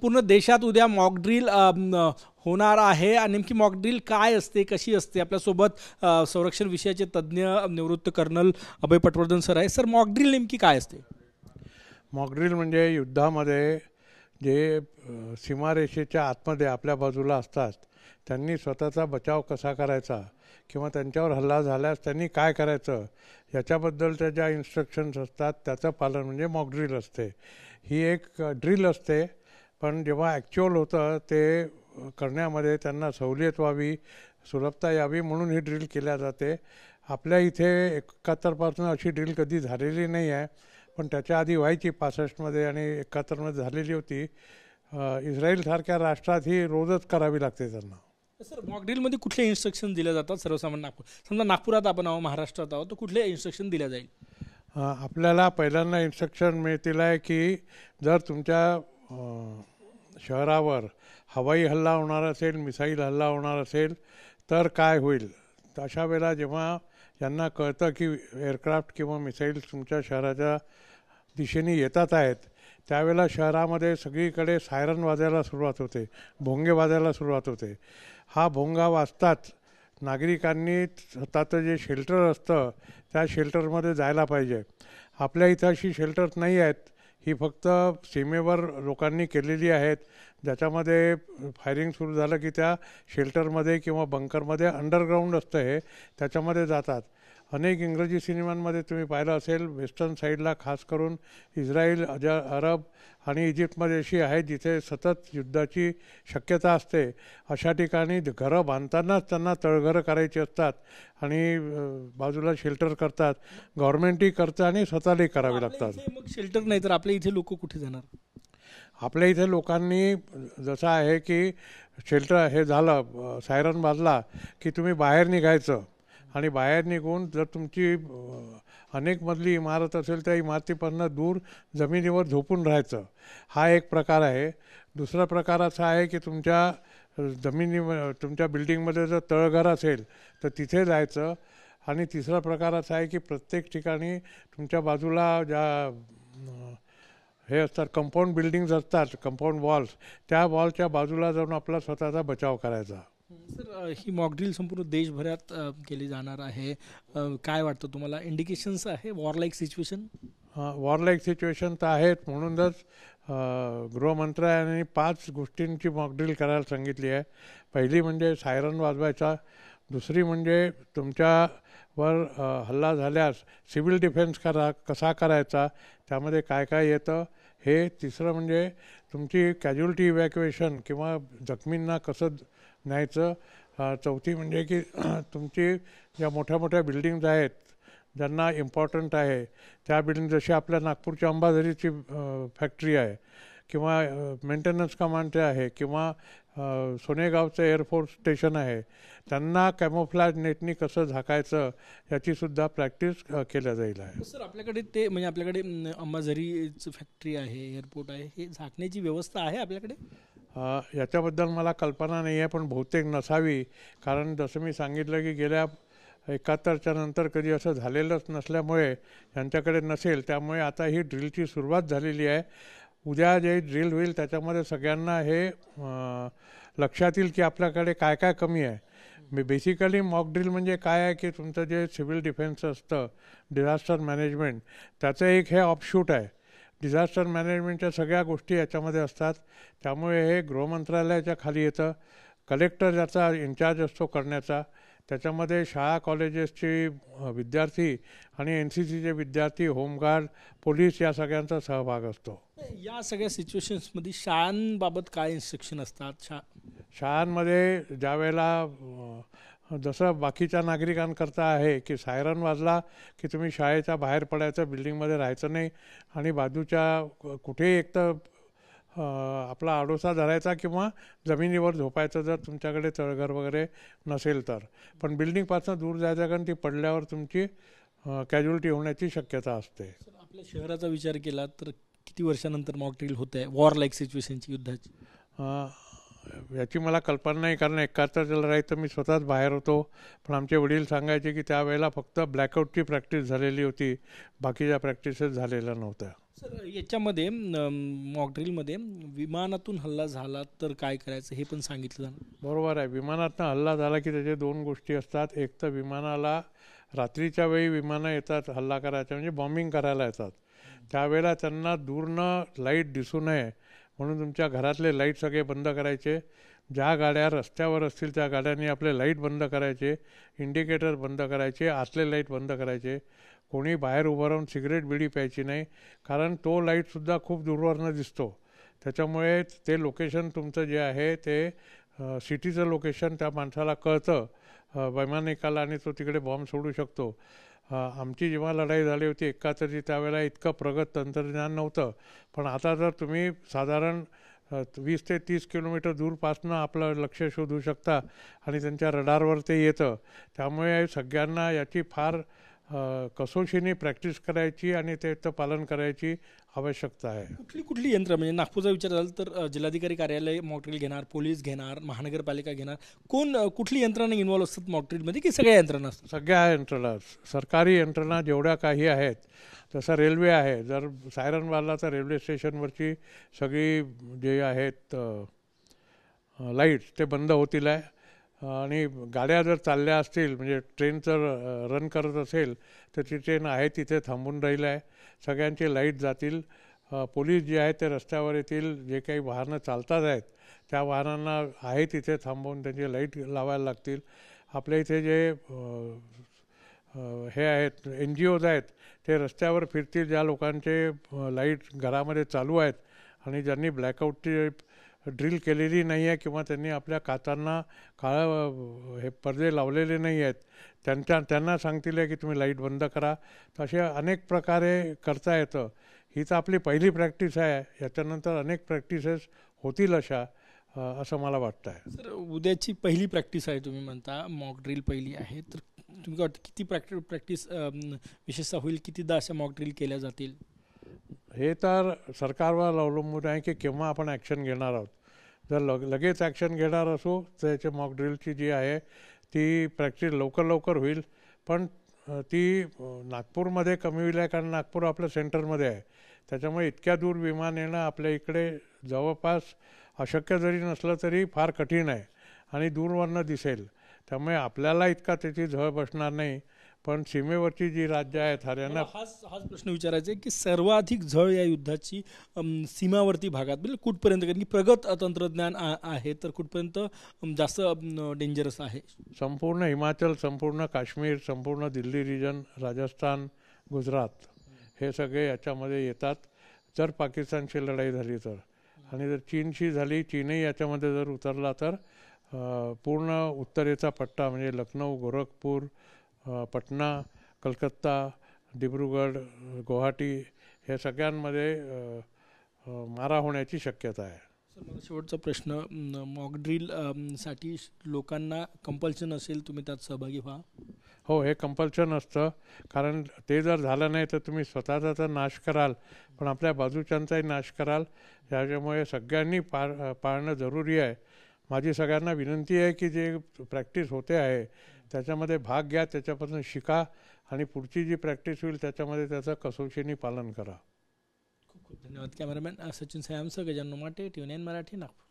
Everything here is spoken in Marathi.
संपूर्ण देशात उद्या मॉक ड्रिल होणार आहे आणि नेमकी मॉक ड्रिल काय असते, कशी असते? आपल्यासोबत संरक्षण विषयाचे तज्ज्ञ निवृत्त कर्नल अभय पटवर्धन सर आहे. सर, मॉक ड्रिल नेमकी काय असते? मॉक ड्रिल म्हणजे युद्धामध्ये जे सीमारेषेच्या आतमध्ये आपल्या बाजूला असतात त्यांनी स्वतःचा बचाव कसा करायचा किंवा त्यांच्यावर हल्ला झाल्यास त्यांनी काय करायचं याच्याबद्दलच्या ज्या इन्स्ट्रक्शन्स असतात त्याचं पालन म्हणजे मॉक ड्रिल असते. ही एक ड्रिल असते, पण जेव्हा ॲक्च्युअल होतं ते करण्यामध्ये त्यांना सवलत व्हावी, सुलभता यावी म्हणून ही ड्रिल केल्या जाते. आपल्या इथे 71पासून अशी ड्रिल कधी झालेली नाही आहे, पण त्याच्या आधी व्हायची 65मध्ये आणि 71मध्ये झालेली होती. इस्रायलसारख्या राष्ट्रात ही रोजच करावी लागते त्यांना. सर, मॉक ड्रिलमध्ये कुठले इन्स्ट्रक्शन दिले जातात सर्वसामान्य नागपूर, समजा नागपुरात आपण आहोत, महाराष्ट्रात आहोत, तर कुठले इन्स्ट्रक्शन दिल्या जाईल? आपल्याला पहिल्यांदा इन्स्ट्रक्शन मिळतील आहे की जर तुमच्या शहरावर हवाई हल्ला होणार असेल, मिसाईल हल्ला होणार असेल तर काय होईल. अशा वेळेला जेव्हा यांना कळतं की एअरक्राफ्ट किंवा मिसाईल तुमच्या शहराच्या दिशेने येतात आहेत, त्यावेळेला शहरामध्ये सगळीकडे सायरन वाजायला सुरुवात होते, भोंगे वाजायला सुरुवात होते. हा भोंगा वाजताच नागरिकांनी स्वतःचं जे शेल्टर असतं त्या शेल्टरमध्ये जायला पाहिजे. आपल्या इथं अशी शेल्टर्स नाही आहेत, ही फक्त सीमेवर लोकांनी केलेली आहेत, ज्याच्यामध्ये फायरिंग सुरू झालं की त्या शेल्टरमध्ये किंवा बंकरमध्ये अंडरग्राऊंड असतं हे, त्याच्यामध्ये जातात. अनेक इंग्रजी सिनेमांमध्ये तुम्ही पाहिलं असेल, वेस्टर्न साईडला खास करून इस्रायल, अरब आणि इजिप्तमध्ये अशी आहे जिथे सतत युद्धाची शक्यता असते. अशा ठिकाणी घरं बांधतानाच त्यांना तळघरं करायची असतात आणि बाजूला शेल्टर करतात. गव्हर्नमेंटही करतं आणि स्वतःलाही करावे लागतात. मग शेल्टर नाही तर आपल्या इथे लोक कुठे जाणार? आपल्या इथे लोकांनी जसं आहे की शेल्टर हे झालं, सायरन वाजला की तुम्ही बाहेर निघायचं आणि बाहेर निघून जर तुमची अनेक मजली इमारत असेल त्या इमारतीपासून दूर जमिनीवर झोपून राहायचं. हा एक प्रकार आहे. दुसरा प्रकार असा आहे की तुमच्या तुमच्या बिल्डिंगमध्ये जर तळघर असेल तर तिथे जायचं. आणि तिसरा प्रकार असा आहे की प्रत्येक ठिकाणी तुमच्या बाजूला ज्या हे असतात कंपाऊंड बिल्डिंग्स असतात, कंपाऊंड वॉल्स, त्या वॉलच्या बाजूला जाऊन आपला स्वतःचा बचाव करायचा. सर, ही मॉक ड्रिल संपूर्ण देशभरात केली जाणार आहे. काय वाटतं तुम्हाला, इंडिकेशन्स आहे war like situation? War like situation तर आहेत, म्हणूनच गृहमंत्रालयाने 5 गोष्टींची मॉक ड्रिल करायला सांगितली आहे. पहिली म्हणजे सायरन वाजवायचा, दुसरी म्हणजे तुमच्यावर हल्ला झाल्यास सिव्हिल डिफेन्स कसा करायचा, त्यामध्ये काय काय येतं हे. तिसरं म्हणजे तुमची कॅज्युअल्टी इव्हॅक्युएशन किंवा जखमींना कसं न्यायचं. चौथी म्हणजे की तुमची ज्या मोठ्या मोठ्या बिल्डिंग्ज आहेत ज्यांना इम्पॉर्टंट आहे त्या बिल्डिंग, जशी आपल्या नागपूरच्या अंबाझरीची फॅक्टरी आहे किंवा मेंटेनन्स कमांडचे आहे किंवा सोनेगावचं एअरफोर्स स्टेशन आहे, त्यांना कॅमोफ्लॅज नेटनी कसं झाकायचं याचीसुद्धा प्रॅक्टिस केल्या जाईल आहे. सर, आपल्याकडे ते म्हणजे आपल्याकडे अंबाझरीचं फॅक्टरी आहे, एअरपोर्ट आहे, हे झाकण्याची व्यवस्था आहे आपल्याकडे? याच्याबद्दल मला कल्पना नाही आहे, पण बहुतेक नसावी. कारण जसं मी सांगितलं की गेल्या 71च्या नंतर कधी असं झालेलंच नसल्यामुळे यांच्याकडे नसेल. त्यामुळे आता ही ड्रिलची सुरुवात झालेली आहे. उद्या जे ड्रिल होईल त्याच्यामध्ये सगळ्यांना हे लक्षात येईल की आपल्याकडे काय काय कमी आहे. बेसिकली मॉक ड्रिल म्हणजे काय आहे की तुमचं जे सिव्हिल डिफेन्स असतं, डिझास्टर मॅनेजमेंट, त्याचं एक हे ऑफशूट आहे. डिझास्टर मॅनेजमेंटच्या सगळ्या गोष्टी याच्यामध्ये असतात. त्यामुळे हे गृहमंत्रालयाच्या खाली येतं. कलेक्टर ज्याचा इन्चार्ज असतो करण्याचा, त्याच्यामध्ये शाळा कॉलेजेसचे विद्यार्थी आणि NCCचे विद्यार्थी, होमगार्ड, पोलीस या सगळ्यांचा सहभाग असतो. या सगळ्या सिच्युएशन्समध्ये शाळांबाबत काय इन्स्ट्रक्शन असतात? शाळांमध्ये ज्या वेळेला जसं बाकीच्या नागरिकांकरता आहे की सायरन वाजला की तुम्ही शाळेच्या बाहेर पडायचं, बिल्डिंगमध्ये राहायचं नाही आणि बाजूच्या कुठेही एक तर आपला आडोसा धरायचा किंवा जमिनीवर झोपायचं जर तुमच्याकडे तळघर वगैरे नसेल तर. पण बिल्डिंगपासून दूर जायचं, कारण ती पडल्यावर तुमची कॅज्युअल्टी होण्याची शक्यता असते. आपल्या शहराचा विचार केला तर किती वर्षानंतर मॉक ड्रिल होत आहे वॉर लाईक सिच्युएशनची, युद्धाची? याची मला कल्पना नाही, कारण 71च्या लढाईत तर मी स्वतःच बाहेर होतो. पण आमचे वडील सांगायचे की त्यावेळेला फक्त ब्लॅकआउटची प्रॅक्टिस झालेली होती, बाकीच्या प्रॅक्टिसेस झालेल्या नव्हत्या. सर याच्यामध्ये मॉकड्रिलमध्ये विमानातून हल्ला झाला तर काय करायचं हे पण सांगितलं जाणार. बरोबर आहे. विमानातनं हल्ला झाला की त्याचे दोन गोष्टी असतात. एक तर विमानाला रात्रीच्या वेळी विमानं येतात हल्ला करायच्या, म्हणजे बॉम्बिंग करायला येतात. त्यावेळेला त्यांना दूरनं लाईट दिसू नये म्हणून तुमच्या घरातले लाईट सगळे बंद करायचे. ज्या गाड्या रस्त्यावर असतील त्या गाड्यांनी आपले लाईट बंद करायचे, इंडिकेटर बंद करायचे, आतले लाईट बंद करायचे. कोणी बाहेर उभं राहून सिगरेट बिडी प्यायची नाही, कारण तो लाईटसुद्धा खूप दूरवरनं दिसतो. त्याच्यामुळे ते लोकेशन तुमचं जे आहे ते सिटीचं लोकेशन त्या माणसाला कळतं, वैमानिकाला, आणि तो तिकडे बॉम्ब सोडू शकतो. आमची जेव्हा लढाई झाली होती एकातरी त्यावेळेला इतकं प्रगत तंत्रज्ञान नव्हतं, पण आता जर तुम्ही साधारण 20 ते 30 किलोमीटर दूरपासनं आपलं लक्ष शोधू शकता आणि त्यांच्या रडारवर ते येतं. त्यामुळे सगळ्यांना याची फार कसोशीने प्रॅक्टिस करायची आणि त्याचं पालन करायची आवश्यकता आहे. कुठली कुठली यंत्र, म्हणजे नागपूरचा विचार झाला तर जिल्हाधिकारी कार्यालय मॉकड्रिल घेणार, पोलीस घेणार, महानगरपालिका घेणार, कोण कुठली यंत्रणा इन्व्हॉल्व असतात मॉकड्रिलमध्ये की सगळ्या यंत्रणा असतात? सगळ्या यंत्रणा, सरकारी यंत्रणा जेवढ्या काही आहेत, तसं रेल्वे आहे. जर सायरन वाजला तर रेल्वे स्टेशनवरची सगळी जे आहेत लाईट्स ते बंद होतील आहे. आणि गाड्या जर चालल्या असतील, म्हणजे ट्रेन जर रन करत असेल तर ती ट्रेन आहे तिथे थांबून राहील आहे. सगळ्यांचे लाईट जातील. पोलीस जे आहेत ते रस्त्यावर येतील. जे काही वाहनं चालतात आहेत त्या वाहनांना आहे तिथे थांबवून त्यांचे लाईट लावायला लागतील. आपल्या इथे जे हे आहेत NGOज आहेत ते रस्त्यावर फिरतील. ज्या लोकांचे लाईट घरामध्ये चालू आहेत आणि ज्यांनी ब्लॅकआउटची ड्रिल केलेली नाही आहे किंवा त्यांनी आपल्या काचांना काळं हे पडदे लावलेले नाही आहेत, त्यांना सांगतील की तुम्ही लाईट बंद करा. तर असे अनेक प्रकारे करता येतं. ही तर आपली पहिली प्रॅक्टिस आहे. याच्यानंतर अनेक प्रॅक्टिसेस होतील अशा, असं मला वाटतं आहे. सर उद्याची पहिली प्रॅक्टिस आहे तुम्ही म्हणता, मॉक ड्रिल पहिली आहे, तर तुम्ही वाटतं किती प्रॅक्टिस विशेषतः होईल, कितीदा अशा मॉक ड्रिल केल्या जातील? हे तर सरकारवर अवलंबून आहे की केव्हा आपण ॲक्शन घेणार आहोत. जर लगेच ॲक्शन घेणार असू तर याचे मॉक ड्रिलची जी आहे ती प्रॅक्टिस लवकर होईल. पण ती नागपूरमध्ये कमी होईल आहे, कारण नागपूर आपलं सेंटरमध्ये आहे. त्याच्यामुळे इतक्या दूर विमान येणं आपल्या इकडे जवळपास अशक्य जरी नसलं तरी फार कठीण आहे आणि दूरवरनं दिसेल. त्यामुळे आपल्याला इतका त्याची झळ बसणार नाही. पण सीमेवरची जी राज्य आहेत, हरियाणा, हाच प्रश्न विचारायचा आहे की सर्वाधिक झळ या युद्धाची सीमावर्ती भागात, म्हणजे कुठपर्यंत, कारण की प्रगत तंत्रज्ञान आहे, तर कुठपर्यंत जास्त डेंजरस आहे? संपूर्ण हिमाचल, संपूर्ण काश्मीर, संपूर्ण दिल्ली रिजन, राजस्थान, गुजरात हे सगळे याच्यामध्ये येतात जर पाकिस्तानची लढाई झाली तर. आणि जर चीनशी झाली, चीनही याच्यामध्ये जर उतरला तर पूर्ण उत्तरेचा पट्टा, म्हणजे लखनौ, गोरखपूर, पटना, कलकत्ता, दिब्रुगड, गुवाहाटी हे सगळ्यांमध्ये मारा होण्याची शक्यता आहे. सर मला शेवटचा प्रश्न, मॉक ड्रिल साठी लोकांना कंपल्शन असेल तुम्ही त्यात सहभागी व्हा? हो, हे कंपल्शन असतं, कारण ते जर झालं नाही तर तुम्ही स्वतःचा तर नाश कराल, पण आपल्या बाजूच्यांचाही नाश कराल. त्याच्यामुळे सगळ्यांनी पाळणं जरुरी आहे. माझी सगळ्यांना विनंती आहे की जे प्रॅक्टिस होते आहे त्याच्यामध्ये भाग घ्या, त्याच्यापासून शिका आणि पुढची जी प्रॅक्टिस होईल त्याच्यामध्ये त्याचं कसोशीने पालन करा. खूप खूप धन्यवाद. कॅमेरामॅन सचिन सयामसह गजानन माटे, TVN मराठी, नागपूर.